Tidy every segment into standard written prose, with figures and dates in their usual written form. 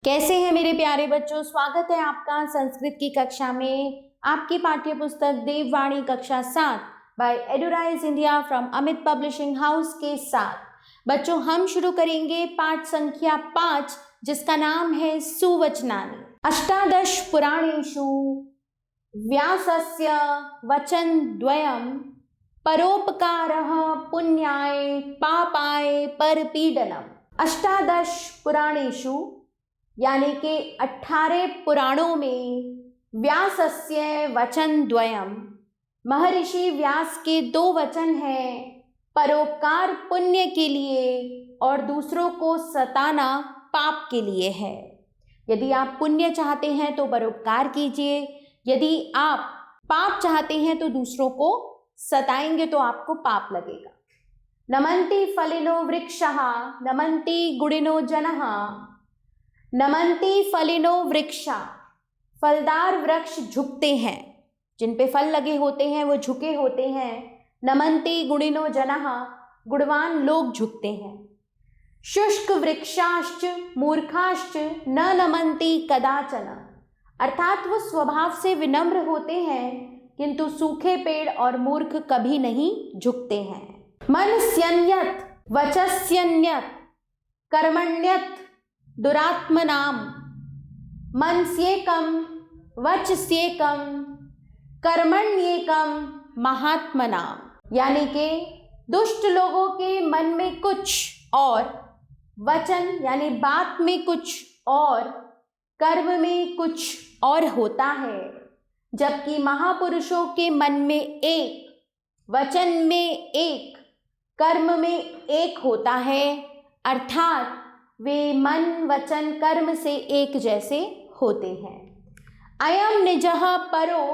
कैसे हैं मेरे प्यारे बच्चों। स्वागत है आपका संस्कृत की कक्षा में। आपकी पाठ्य पुस्तक देववाणी कक्षा 7 by Eduraise India from Amit publishing house के साथ बच्चों हम शुरू करेंगे पाठ संख्या 5 जिसका नाम है सुवचनानि। अष्टादश पुराणेषु व्यासस्य वचन द्वयम् परोपकारः पुण्याय पापाय परपीडनम्। अष्टादश पुराणेषु यानी कि 18 पुराणों में व्यासस्य वचन द्वयम् महर्षि व्यास के 2 वचन हैं, परोपकार पुण्य के लिए और दूसरों को सताना पाप के लिए है। यदि आप पुण्य चाहते हैं तो परोपकार कीजिए, यदि आप पाप चाहते हैं तो दूसरों को सताएंगे तो आपको पाप लगेगा। नमन्ति फलिनो वृक्षः नमन्ति गुणिनो जनः। नमन्ति फलिनो वृक्षा, फलदार वृक्ष झुकते हैं, जिन पे फल लगे होते हैं वो झुके होते हैं। नमन्ति गुणिनो जनः, गुणवान लोग झुकते हैं। शुष्क वृक्षाश्च मूर्खाश्च न नमन्ति कदाचन, अर्थात वो स्वभाव से विनम्र होते हैं किंतु सूखे पेड़ और मूर्ख कभी नहीं झुकते हैं। मनस्यन्यत् वचस्यन्यत् कर्मण्यत् दुरात्मनाम, मनस्येकं वचस्येकं कर्मण्येकं महात्मनाम। यानी कि दुष्ट लोगों के मन में कुछ और, वचन यानी बात में कुछ और, कर्म में कुछ और होता है, जबकि महापुरुषों के मन में एक, वचन में एक, कर्म में एक होता है, अर्थात वे मन वचन कर्म से एक जैसे होते हैं। अयम निजः परो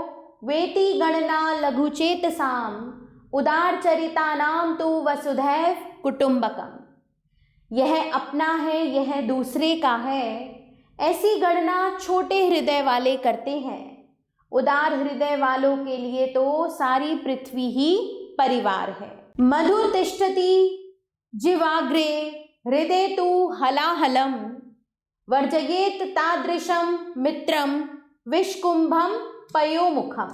वेति गणना लघुचेतसाम उदार चरितानाम तो वसुधैव कुटुंबकम। यह अपना है, यह दूसरे का है, ऐसी गणना छोटे हृदय वाले करते हैं। उदार हृदय वालों के लिए तो सारी पृथ्वी ही परिवार है। मधु तिष्ठति जिवाग्रे हृदय तु हलाहलम वर्जयेत तादृशम मित्रम विषकुंभम पयोमुखम।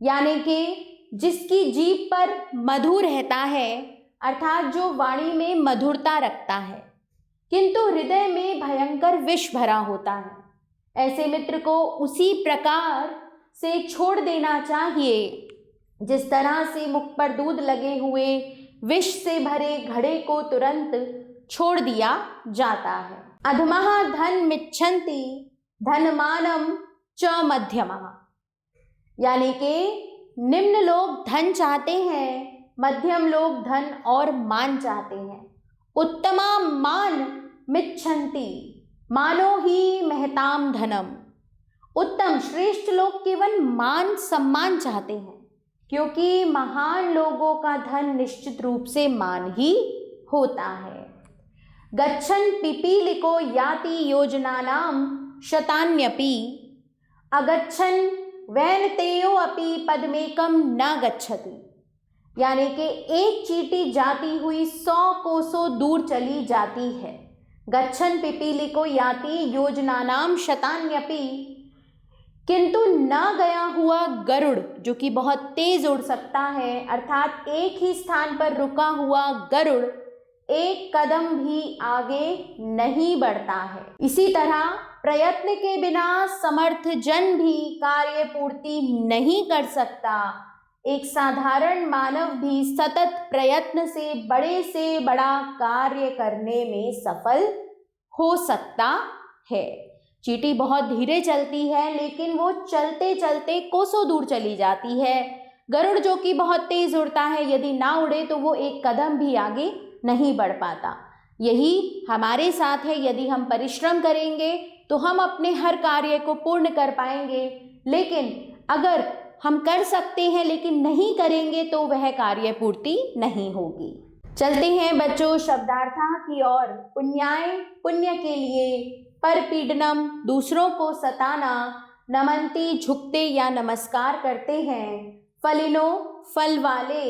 यानी कि जिसकी जीभ पर मधु रहता है, अर्थात जो वाणी में मधुरता रखता है किंतु हृदय में भयंकर विष भरा होता है, ऐसे मित्र को उसी प्रकार से छोड़ देना चाहिए जिस तरह से मुख पर दूध लगे हुए विष से भरे घड़े को तुरंत छोड़ दिया जाता है। अधमः धन मिच्छन्ति धनमानम च मध्यमः, यानी कि निम्न लोग धन चाहते हैं, मध्यम लोग धन और मान चाहते हैं। उत्तमा मान मिच्छन्ति मानो ही महताम धनम, उत्तम श्रेष्ठ लोग केवल मान सम्मान चाहते हैं क्योंकि महान लोगों का धन निश्चित रूप से मान ही होता है। गच्छन् पिपीलिको याति योजनानां शतान्यपि अगच्छन् वैनतेयो अपि पदमेकं न गच्छति। यानी कि एक चींटी जाती हुई 100 कोसों दूर चली जाती है। गच्छन् पिपीलिको याति योजनानां शतान्यपि, किंतु न गया हुआ गरुड़ जो कि बहुत तेज उड़ सकता है, अर्थात एक ही स्थान पर रुका हुआ गरुड़ एक कदम भी आगे नहीं बढ़ता है। इसी तरह प्रयत्न के बिना समर्थ जन भी कार्य पूर्ति नहीं कर सकता। एक साधारण मानव भी सतत प्रयत्न से बड़ा कार्य करने में सफल हो सकता है। चींटी बहुत धीरे चलती है लेकिन वो चलते चलते कोसों दूर चली जाती है। गरुड़ जो कि बहुत तेज उड़ता है, यदि ना उड़े तो वो एक कदम भी आगे नहीं बढ़ पाता। यही हमारे साथ है, यदि हम परिश्रम करेंगे तो हम अपने हर कार्य को पूर्ण कर पाएंगे, लेकिन अगर हम कर सकते हैं लेकिन नहीं करेंगे तो वह कार्य पूर्ति नहीं होगी। चलते हैं बच्चों शब्दार्थाः की ओर। पुण्याय पुण्य के लिए, परपीडनम दूसरों को सताना, नमन्ति झुकते या नमस्कार करते हैं, फलिनो फल वाले,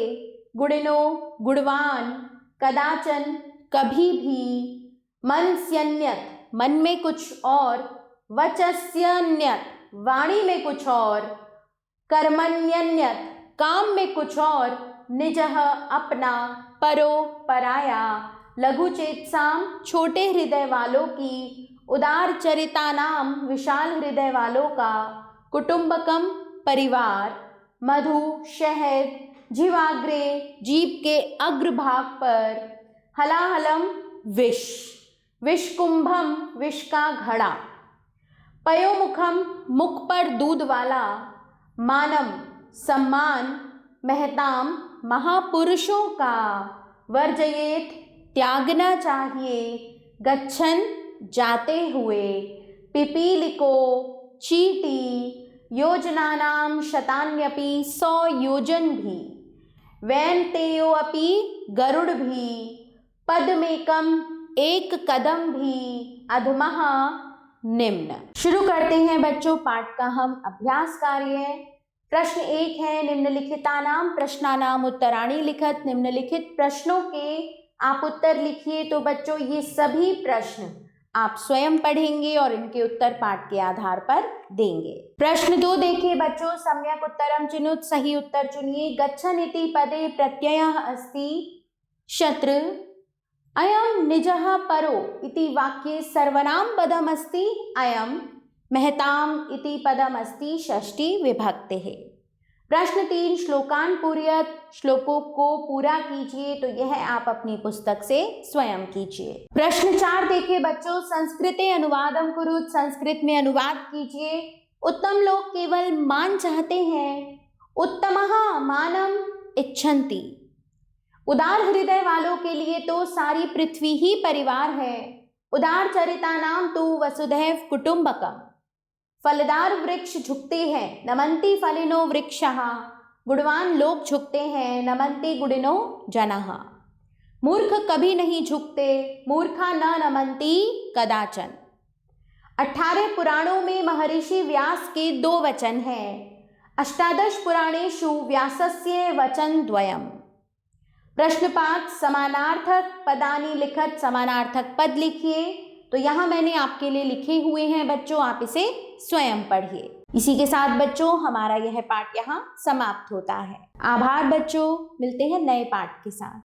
गुणिनो गुणवान, कदाचन कभी भी, मनस्यन्यत् मन में कुछ और, वचस्यन्यत वाणी में कुछ और, कर्मण्यन्यत काम में कुछ और, निजः अपना, परो पराया, लघु चेतसाम छोटे हृदय वालों की, उदार चरितानाम विशाल हृदय वालों का, कुटुंबकम परिवार, मधु शहद, जीवाग्रे जीभ के अग्रभाग पर, हलाहलम विष, विषकुंभम विष का घड़ा, पयोमुखम मुख पर दूध वाला, मानम सम्मान, महताम महापुरुषों का, वर्जयेत त्यागना चाहिए, गच्छन जाते हुए, पिपीलिको चीटी, योजनानाम शतान्यपि 100 योजन भी, वैनतेयो अपि गरुड़ भी, पदमेकम एक कदम भी, अधमः निम्न। शुरू करते हैं बच्चों पाठ का हम अभ्यास कार्य। प्रश्न 1 है, निम्नलिखितानाम प्रश्नानाम उत्तराणि लिखत। निम्नलिखित प्रश्नों के आप उत्तर लिखिए। तो बच्चों ये सभी प्रश्न आप स्वयं पढ़ेंगे और इनके उत्तर पाठ के आधार पर देंगे। प्रश्न 2 देखिए बच्चों, सम्यक उत्तरम चिनुत, सही उत्तर चुनिए। गच्छन इति पदे प्रत्ययः अस्ति शत्रु, अयम निजः परो इति वाक्ये सर्वनाम पदम अस्ति, अयम महताम इति पदम अस्ति षष्ठी विभक्तिः। प्रश्न 3, श्लोकान पूरयत, श्लोकों को पूरा कीजिए। तो यह आप अपनी पुस्तक से स्वयं कीजिए। प्रश्न 4 देखिए बच्चों, संस्कृते अनुवादम कुरुत, संस्कृत में अनुवाद कीजिए। उत्तम लोग केवल मान चाहते हैं, उत्तमः मानम इच्छन्ति। उदार हृदय वालों के लिए तो सारी पृथ्वी ही परिवार है। उदार चरितानाम तो वसुधैव कुटुंबकम। फलदार वृक्ष झुकते हैं, नमन्ति फलिनो वृक्षः। गुणवान लोग झुकते हैं, नमन्ति गुणिनो जनः। मूर्ख कभी नहीं झुकते, मूर्खा न नमन्ति कदाचन। 18 पुराणों में महर्षि व्यास के 2 वचन हैं। अष्टादश पुराणेषु व्यासस्य वचन द्वयम्। प्रश्न 5, समानार्थक पदानि लिखत, समानार्थक पद लिखिए। तो यहाँ मैंने आपके लिए लिखे हुए हैं बच्चों, आप इसे स्वयं पढ़िए। इसी के साथ बच्चों हमारा यह पाठ यहाँ समाप्त होता है। आभार बच्चों, मिलते हैं नए पाठ के साथ।